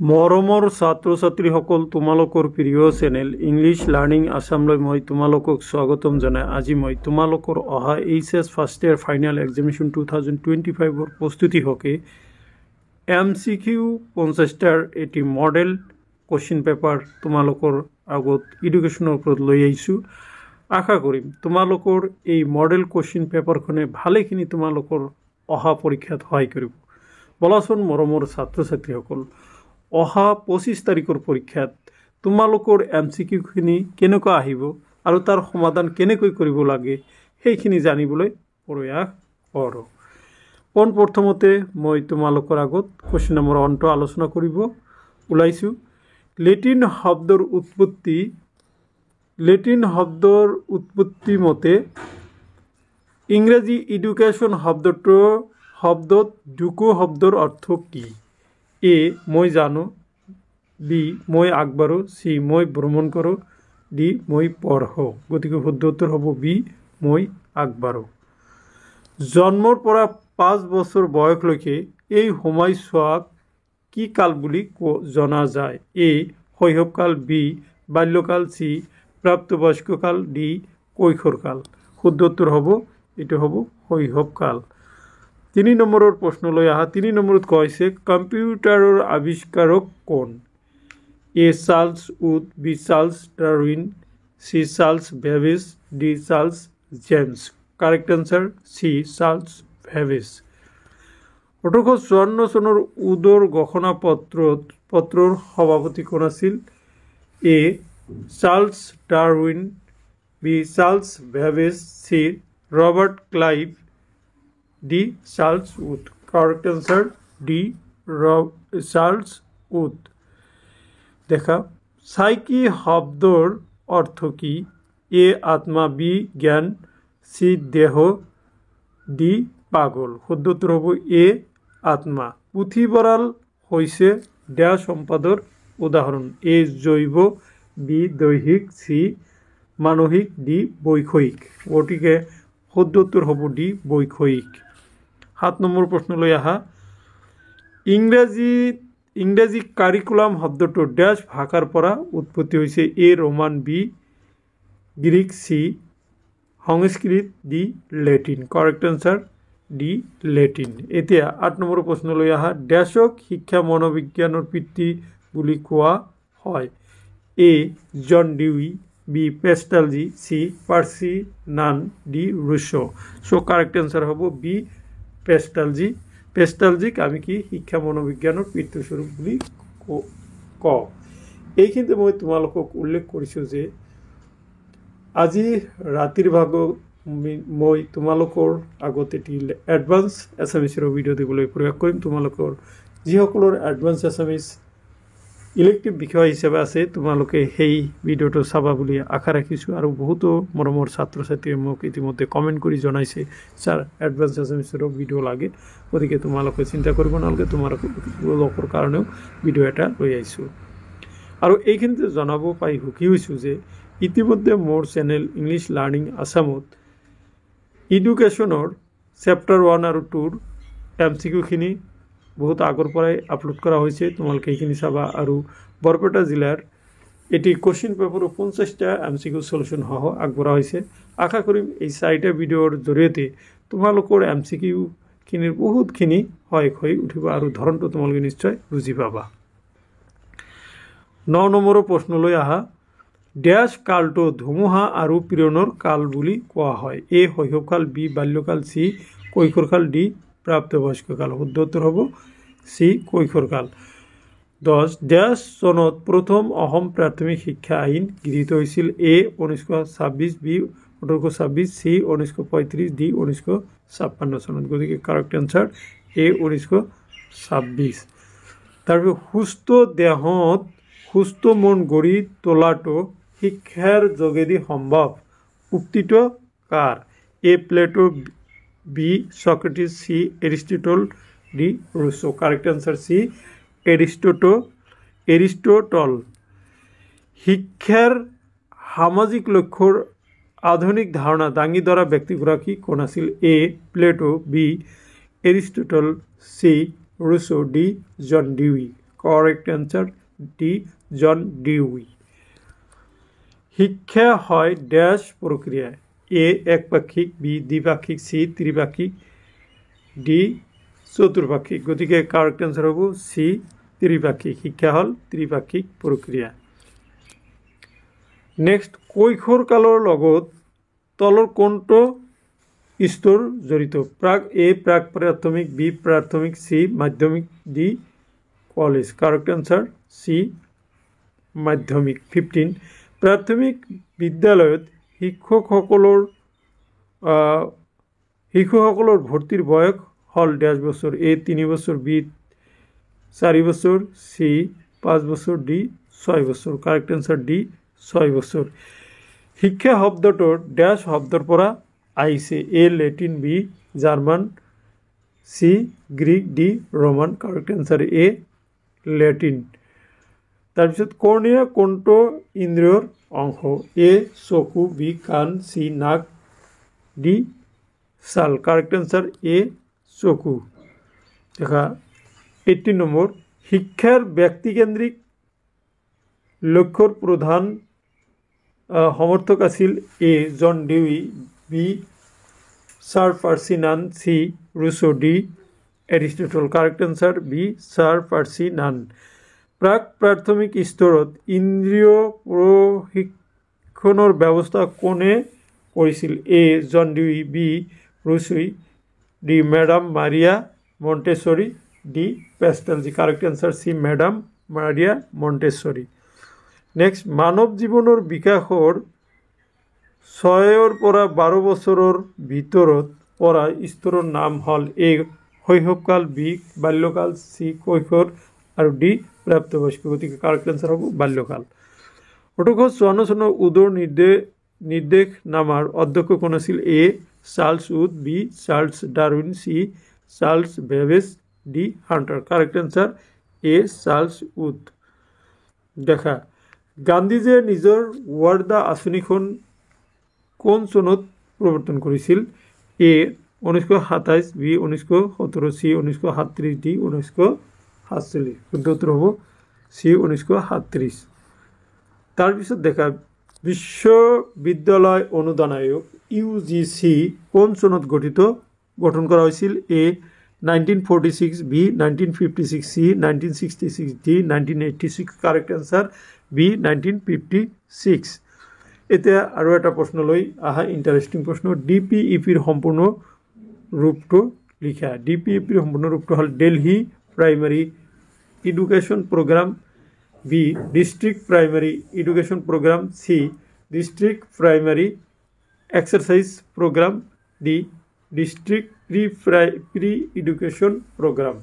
মৰমৰ ছাত্ৰ ছাত্ৰীসকল তোমালোকৰ প্ৰিয় চেনেল ইংলিছ লাৰ্নিং আছামলৈ মই তোমালোকক স্বাগতম জনাই আজি মই তোমালোকৰ অহা HS first year final examination 2025 প্ৰস্তুতি হকে MCQ 50টাৰ এটি মডেল কোশ্চেন পেপাৰ তোমালোকৰ আগত এডুকেশ্যনৰ ওপৰত লৈ আহিছোঁ। আশা কৰিম তোমালোকৰ এই মডেল কোশ্চেন পেপাৰখনে ভালেখিনি তোমালোকৰ অহা পৰীক্ষাত সহায় কৰিব। বলাচোন মৰমৰ ছাত্ৰ ছাত্ৰীসকল, অহা 25 তাৰিখৰ পৰীক্ষাত তোমালোকৰ MCQখিনি কেনেকুৱা আহিব আৰু তাৰ সমাধান কেনেকৈ কৰিব লাগে সেইখিনি জানিবলৈ প্ৰয়াস কৰোঁ। পোনপ্ৰথমতে মই তোমালোকৰ আগত কোশ্চেন নম্বৰ 1 আলোচনা কৰিব ওলাইছোঁ। লেটিন শব্দৰ উৎপত্তি মতে ইংৰাজী এডুকেশ্যন শব্দত ডুকো শব্দৰ অৰ্থ কি? এ মই জানো, বি মই আগবাঢ়ো, চি মই ভ্ৰমণ কৰোঁ, ডি মই পঢ়ো। গতিকে শুদ্ধ উত্তৰ হ'ব বি মই আগবাঢ়ো। জন্মৰ পৰা 5 বছৰ বয়সলৈকে এই সময়ছোৱাক কি কাল বুলি জনা যায়? এ শৈশৱকাল, বি বাল্যকাল, চি প্ৰাপ্তবয়স্ককাল, ডি কৈশোৰকাল। শুদ্ধ উত্তৰ হ'ব এইটো হ'ব শৈশৱকাল। 3 নম্বৰৰ প্ৰশ্নলৈ আহা। 3 নম্বৰত কোৱা হৈছে কম্পিউটাৰৰ আৱিষ্কাৰক কোন? A Charles Wood, B Charles Darwin, C Charles Babbage, D Charles James. Correct answer C Charles Babbage. 1854 চনৰ উডৰ ঘোষণা পত্ৰৰ সভাপতি কোন আছিল? A Charles Darwin, B Charles Babbage, C Robert Clive, D Charles Wood. Correct answer D Charles Wood. দেখা psyche শব্দর অর্থ কি? এ আত্মা, বি জ্ঞান, সি দেহ, ডি পাগল। শুদ্ধ উত্তর হব এ আত্মা। পুথিভঁৰাল হৈছে ড্যাশ সম্পদৰ উদাহৰণ? এ জৈৱ, বি দৈহিক, চি মানসিক, ডি বৈষয়িক। গতিকে শুদ্ধ উত্তৰ হ'ব ডি বৈষয়িক। 7 নম্বৰ প্ৰশ্নলৈ আহা। ইংৰাজী কাৰিকুলাম শব্দটো ড্যাশ ভাষাৰ পৰা উৎপত্তি হৈছে? A Roman, B Greek, C Sanskrit, D Latin. Correct answer D Latin. এতিয়া 8 নম্বৰ প্ৰশ্নলৈ আহা। ড্যাশক শিক্ষা মনোবিজ্ঞানৰ পিতৃ বুলি কোৱা হয়? A John Dewey, B Pestalozzi, C Percy Nunn, D Rousseau. So' correct answer হ'ব বি পেষ্টালজিক আমি কি শিক্ষা মনোবিজ্ঞানৰ পিতৃস্বৰূপ বুলি কওঁ। এইখিনিতে মই তোমালোকক উল্লেখ কৰিছোঁ যে আজি ৰাতিৰ ভাগত মই তোমালোকৰ আগত এটি এডভান্স এছামিছৰ ভিডিঅ' দিবলৈ প্ৰয়াস কৰিম। তোমালোকৰ যিসকলৰ এডভান্স এছামিছ ইলেক্টিভ বিষয় হিচাপে আছে তোমালোকে সেই ভিডিঅ'টো চাবা বুলি আশা ৰাখিছোঁ। আৰু বহুতো মৰমৰ ছাত্ৰ ছাত্ৰীয়ে মোক ইতিমধ্যে কমেণ্ট কৰি জনাইছে ছাৰ এডভান্স এছামিছৰ ভিডিঅ' লাগে। গতিকে তোমালোকে চিন্তা কৰিব নালাগে, তোমালোকৰ কাৰণেও ভিডিঅ' এটা লৈ আহিছোঁ। আৰু এইখিনিতে জনাব পাই সুখী হৈছোঁ যে ইতিমধ্যে মোৰ চেনেল ইংলিছ লাৰ্নিং আছামত এডুকেশ্যনৰ চেপ্টাৰ 1 আৰু 2ৰ MCQখিনি বহুত আগৰ পৰাই আপলোড কৰা হৈছে। তোমালোকে এইখিনি চাবা। আৰু বৰপেটা জিলাৰ এটি কোশ্চেন পেপাৰৰ 50টা MCQ সলিউশ্যন সহ আগবঢ়া হৈছে। আশা কৰিম এই 4টা ভিডিঅ'ৰ জৰিয়তে তোমালোকৰ MCQখিনিৰ বহুতখিনি সহায়ক হৈ উঠিব আৰু ধৰণটো তোমালোকে নিশ্চয় বুজি পাবা। 9 নম্বৰৰ প্ৰশ্নলৈ আহা। ড্যাশ কালটো ধুমুহা আৰু পীড়নৰ কাল বুলি কোৱা হয়? এ শৈশৱকাল, বি বাল্যকাল, চি কৈশোৰকাল, ডি প্ৰাপ্তবয়স্ককাল। শুদ্ধ উত্তৰ হ'ব চি কৈশোৰকাল। 10 ড্যাশ চনত প্ৰথম অসম প্ৰাথমিক শিক্ষা আইন গৃহীত হৈছিল? এ 1926, বি 1826, চি 1935, ডি 1956 চনত। গতিকে কাৰেক্ট এনচাৰ এ 1926। তাৰপিছত সুস্থ দেহত সুস্থ মন গঢ়ি তোলাটো শিক্ষাৰ যোগেদি সম্ভৱ উক্তিটো কাৰ? A Plato, B Socrates, C Aristotle, D Rousseau. Correct answer C Aristotle. শিক্ষাৰ সামাজিক লক্ষ্যৰ আধুনিক ধাৰণা দাঙি ধৰা ব্যক্তিগৰাকী কোন আছিল? A Plato, B Aristotle, C Rousseau, D John Dewey. Correct answer D John Dewey. শিক্ষা হয় ড্যাশ প্রক্রিয়া, এ একপাক্ষিক, বি দ্বিপাক্ষিক, সি ত্রিপাক্ষিক, ডি চতুর্পাক্ষিক। গতিকে কারেক্ট অ্যান্সার হব সি ত্রিপাক্ষিক। শিক্ষা হল ত্রিপাক্ষিক প্ৰক্ৰিয়া। নেক্সট, কৈশোৰ কালৰ লগত তলৰ কোনটো স্তৰ জড়িত? এ প্ৰাক প্ৰাথমিক, বি প্ৰাথমিক, সি মাধ্যমিক, ডি কলেজ। কাৰেক্ট অ্যান্সাৰ সি মাধ্যমিক। 15, প্ৰাথমিক বিদ্যালয়ত শিশুসকলৰ ভৰ্তিৰ বয়স হল ড্যাশ বছৰ? এ 3 বছৰ, বি 4 বছৰ, সি 5 বছৰ, ডি 6 বছৰ। কাৰেক্ট অ্যান্সাৰ ডি 6 বছৰ। শিক্ষা শব্দটোৰ ড্যাশ শব্দৰ পৰা আহিছে? এ লেটিন, বি জাৰ্মান, সি Greek, D Roman. Correct answer এ লেটিন। তাৰপিছত কৰ্ণিয়া কোনটো ইন্দ্ৰিয়ৰ অংশ? এ চকু, বি কাণ, সি নাক, ডি ছাল। কাৰেক্ট অ্যান্সাৰ এ চকু। দেখা 18 নম্বৰ, শিক্ষাৰ ব্যক্তিকেন্দ্ৰিক লক্ষ্যৰ প্ৰধান সমৰ্থক আছিল? A John Dewey, B sir Percy Nunn, C Rousseau, D Aristotle. Correct answer B sir Percy Nunn. প্ৰাক প্ৰাথমিক স্তৰত ইন্দ্ৰিয় প্ৰশিক্ষণৰ ব্যৱস্থা কোনে কৰিছিল? এ জন ডিউই, বি ৰুছোই, D madam Maria Montessori, D Pestalozzi. Correct answer C madam Maria Montessori. Next, মানৱ জীৱনৰ বিকাশৰ 6 পৰা 12 বছৰৰ ভিতৰত পৰা স্তৰৰ নাম হল? এ শৈশৱকাল, বি বাল্যকাল, সি কৈশোৰ আৰু ডি প্ৰাপ্তবয়স্ক। গতিকে কাৰেক্ট অ্যান্সাৰ হব বাল্যকাল। 1854 চনৰ উদৰ নিৰ্দেশনামাৰ অধ্যক্ষ কোন আছিল? A Charles Wood, B Charles Darwin, C Charles Babbage, D Hunter. Correct answer A Charles Wood. দেখা, গান্ধীজীয়ে নিজৰ ৱাৰ্ডা আঁচনিখন কোন চনত প্ৰৱৰ্তন কৰিছিল? A 1927, B 1917, C 1937, D 1947। শুদ্ধ উত্তৰ হ'ব সি 1937। তাৰপিছত দেখা, বিশ্ববিদ্যালয় অনুদান আয়োগ ইউজিচি কোন চনত গঠন কৰা হৈছিল? A 1946, B 1956, C 1966, D 1986। Correct answer B 1956। এতিয়া আৰু এটা প্ৰশ্নলৈ আহা, ইণ্টাৰেষ্টিং প্ৰশ্ন। ডিপিইপিৰ সম্পূৰ্ণ ৰূপটো লিখা। ডিপিইপিৰ সম্পূৰ্ণ ৰূপটো হ'ল Delhi primary education programme, B district primary education programme, C district primary exercise programme, D district pre education programme.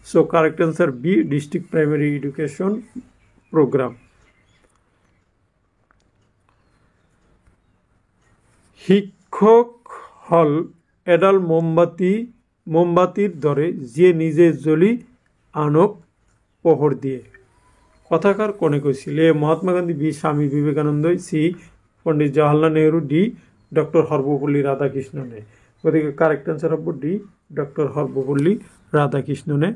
So correct answer B district primary education programme. শিক্ষক হল এডাল মোমবাতিৰ দৰে যিয়ে নিজে জ্বলি আনক পোহৰ দিয়ে। কথাকাৰ কোনে কৈছিল? এ মহাত্মা গান্ধী, বি স্বামী বিবেকানন্দই, সি পণ্ডিত জৱাহৰলাল নেহৰু, ডি ডক্টৰ সৰ্বপল্লী ৰাধাকৃষ্ণনে। গতিকে কাৰেক্ট অ্যান্সাৰ হব ডি ডক্টৰ সৰ্বপল্লী ৰাধাকৃষ্ণনে।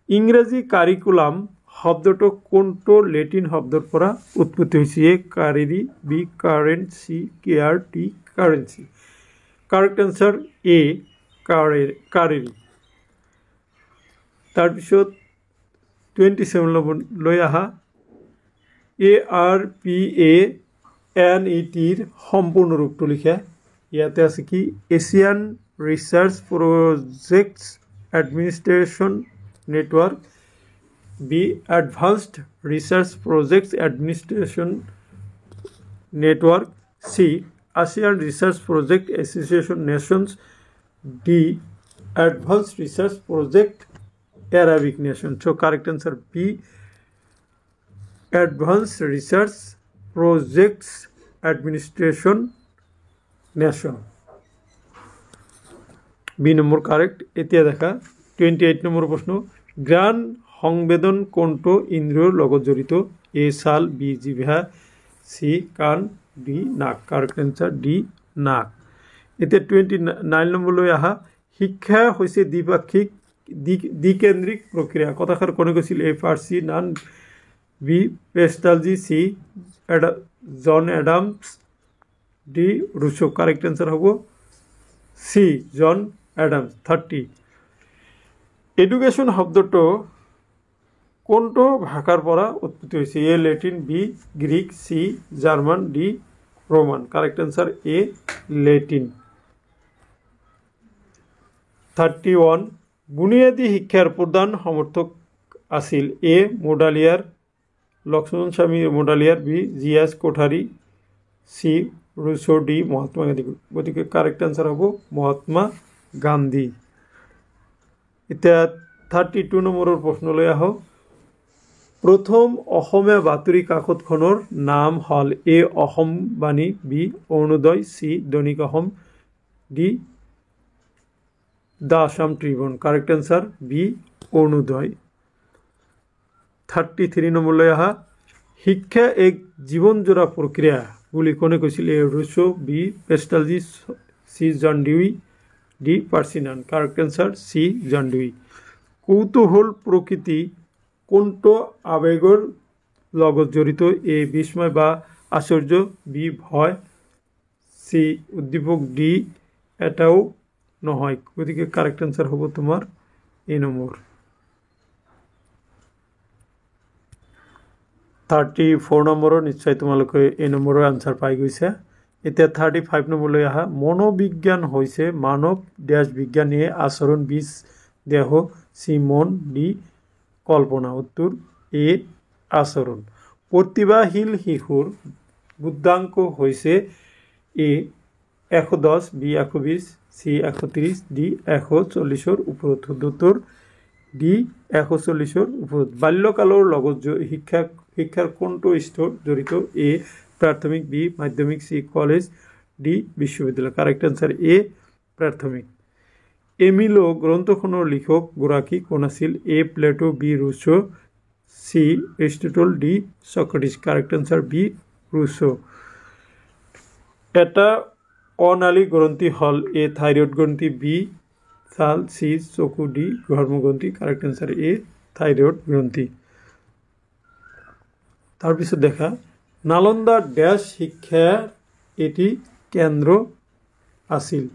ইংৰাজী কাৰিকুলাম শব্দটো কোনটো লেটিন শব্দৰ পৰা উৎপত্তি হৈছে? এ কাৰেৰি, বি কাৰেণ্ট, সি care, D currency. Correct answer এ কাৰেৰি। তাৰপিছত 27 লৈ আহা, ARPANETৰ সম্পূৰ্ণ ৰূপটো লিখা। ইয়াতে আছে কি? Asian research projects administration network, B advanced research projects administration network, C Asian research project association nations, D advanced research project Arabic nation. So correct answer B advanced research projects administration nation. B number correct. এতিয়া দেখা 28 number প্ৰশ্ন। জ্ঞান সংবেদন কোনটো ইন্দ্ৰিয়ৰ লগত জড়িত? এ ছাল, বি জিভা, সি কাণ, ডি নাক। কারেক্ট অ্যান্সার ডি নাক। এতিয়া 29 নম্বৰলৈ আহা। শিক্ষা হৈছে দ্বিপাক্ষিক দ্বিকেন্দ্রিক প্রক্রিয়া কথাকার কোনে কৈছিল A Percy Nunn B Pestalozzi C John Adams D Rousseau correct answer হব সি জন অ্যাডামস 30 এডুকেশন শব্দটো কোনটো ভাষাৰ পৰা উৎপত্তি হৈছে A Latin B Greek C German D Roman correct answer A Latin 31 बुनियादी शिक्षार प्रधान समर्थक आसिल A Mudaliar Lakshmanaswami Mudaliar B जियास Kothari C Rousseau D Mahatma Gandhi गति के करेक्ट आंसर हम महात्मा गांधी इतना 32 नम्बर प्रश्न लै आहो प्रथम অসমীয়া বাতৰি কাকতখনৰ নাম হল A Asom Bani B Arunodoi C Dainik Asom D the Assam Tribune correct answer B Arunodoi 33 number লৈ আহা শিক্ষা এক জীৱনজোৰা প্ৰক্ৰিয়া বুলি কোনে কৈছিল A Rousseau B Pestalozzi C John Dewey D Percy Nunn correct answer C John Dewey কৌতূহল প্ৰকৃতি কোনটো আবেগৰ লগত জড়িত এ বিস্ময় বা আশ্চর্য বি ভয় সি উদ্দীপক ডি এটাও নহয় গতিকে কারেক্ট আনসার হব তোমার এ নম্বর 34 নম্বৰৰ নিশ্চয় তোমালোকে এই নম্বৰৰ আনসাৰ পাই গৈছে এতিয়া 35 নম্বৰলৈ আহা মনোবিজ্ঞান হৈছে মানৱ দেশ বিজ্ঞানীয়ে আচৰণ বিজ দেহ সি মন ডি কল্পনা उत्तर ए आचरण प्रतिभाशील शिशुर बुद्धांक হৈছে ए 110 बी 120 सी 130 डी 140 ওপৰত उत्तर ডি 140 ওপৰত বাল্যকালৰ লগত শিক্ষাৰ কোনটো স্তৰ জড়িত এ প্ৰাথমিক বি মাধ্যমিক সি কলেজ ডি বিশ্ববিদ্যালয় কাৰেক্ট আনসাৰ এ প্ৰাথমিক এমিলো গ্ৰন্থখনৰ লিখক গৰাকী কোন আছিল A Plato B Rousseau C Aristotle D Socrates correct answer B Rousseau এটা অনালী গ্রন্থি হল এ থাইরয়েড গ্রন্থি বি ছাল সি চকু ডি ঘর্ম গ্রন্থি কারেক্ট আনসার এ থাইরয়েড গ্রন্থি তাৰপিছত দেখা নালন্দা ড্যাশ শিক্ষাৰ এটি কেন্দ্র আছিল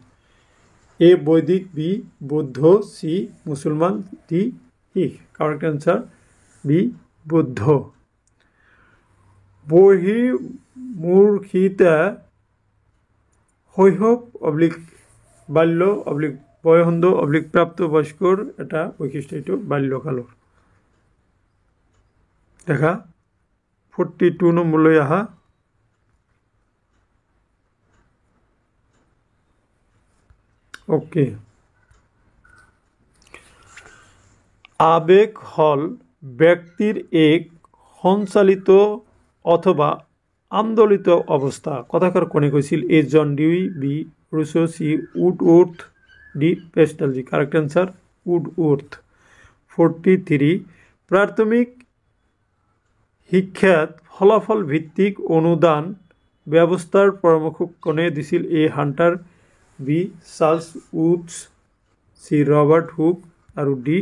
ए वैदिक बी बौद्ध सी मुसलमान डी शिख करेक्ट आंसर बी बौद्ध बहिर्मुखिता शैशव अब्लिक बाल्य अब्लिक बयसन्ध अब्लिक प्राप्तबयस्कर এটা বৈশিষ্ট্য এইটো বাল্যকালৰ দেখা 42 নম্বৰলৈ আহা ओके आवेग हल व्यक्तिर एक सञ्चालित अथवा आन्दोलित अवस्था कथाकार कोने কৈছিল A John Dewey B Rousseau C Woodworth D Pestalozzi correct answer Woodworth 43 प्राथमिक शिक्षात फलाफल ভিত্তিক অনুদান ব্যৱস্থাৰ পৰামৰ্শ কোনে দিছিল এ হান্টাৰ बी चार्ल्स वुड्स सी रबार्ट हुक और डी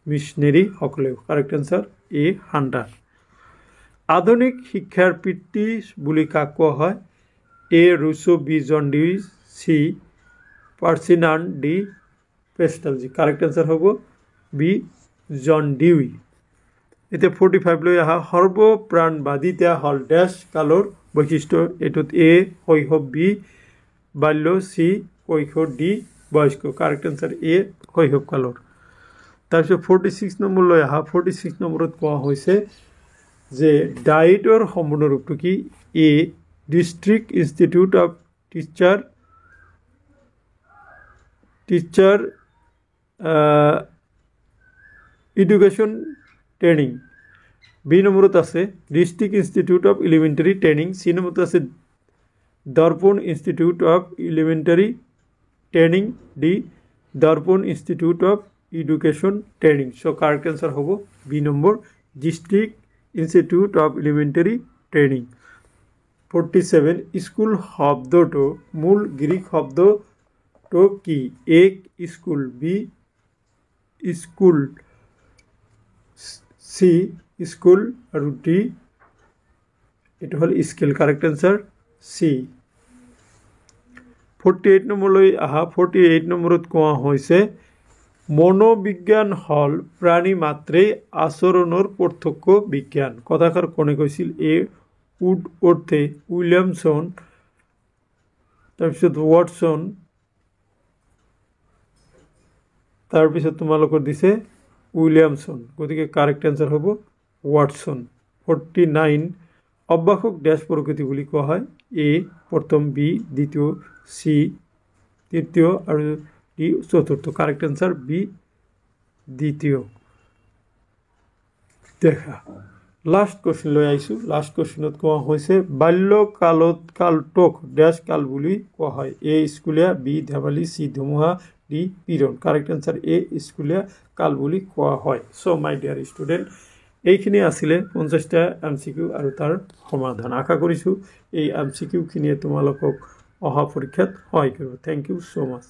मिशनरी सकले करेक्ट आंसर ए हान्टार आधुनिक शिक्षार पितृ बुली काक कोৱা হয় ए रूसो बी जन डिउई सी पार्सिनान डी पेस्टलजी करेक्ट आंसर हब बी जन डिउई এতিয়া 45 লৈ আহা সৰ্বপ্ৰাণবাদিতা হল ড্যাশ কালৰ বৈশিষ্ট্য এটোত এ শৈশৱ বি বাল্য সি কৈশোৰ ডি বয়স্ক কাৰেক্ট আনসাৰ এ শৈশৱ কালৰ তাৰপিছত 46 নম্বৰ লৈ আহা 46 নম্বৰত কোৱা হৈছে যে ডায়েটৰ সম্পূৰ্ণ ৰূপটো কি A district institute of teacher education training B নম্বৰত আছে district institute of elementary training C নম্বৰত আছে दर्पण institute of elementary training D दर्पण institute of education training so correct answer हम B number district institute of elementary training 47 school शब्द तो मूल ग्रीक शब्द तो कि एक school B school C school আৰু ডি এটা হল স্কিল কাৰেক্ট আনসাৰ সি 48 নম্বৰলৈ আহা 48 নম্বৰত কোৱা হৈছে মনোবিজ্ঞান হল প্ৰাণী মাত্ৰেই আচৰণৰ পাৰ্থক্য বিজ্ঞান কথাষাৰ কোনে কৈছিল এ উড অৰ্থে উইলিয়ামসন তাৰপিছত ওয়াটসন তাৰপিছত তোমালোকৰ দিছে উইলিয়ামসন গতিকে কাৰেক্ট আনসাৰ হ'ব ওয়াটসন 49 অব্যাহক ড্যাশ প্ৰকৃতি বুলি কোৱা হয় এ প্ৰথম বি দ্বিতীয় সি তৃতীয় আৰু ডি চতুৰ্থ কাৰেক্ট আনসাৰ বি দ্বিতীয় দেখা লাস্ট কোশ্চেন লৈ আইছো লাস্ট কোশ্চেনত কোৱা হৈছে বাল্যকালত কালটোক ড্যাশ কাল বুলি কোৱা হয় এ স্কুলীয়া বি ধেমালি সি ধুমুহা ডি পীড়ন কাৰেক্ট আনসাৰ এ স্কুলীয়া কাল বুলি কোৱা হয় সো মাই ডিয়াৰ স্টুডেন্ট এইখিনি আছিলে 50টা এমসিকিউ আৰু তাৰ সমাধান আশা কৰিছো এই এমসিকিউ খিনিয়ে তোমালোকক অহা পৰীক্ষাত সহায় কৰিব থ্যাংক ইউ সো মাচ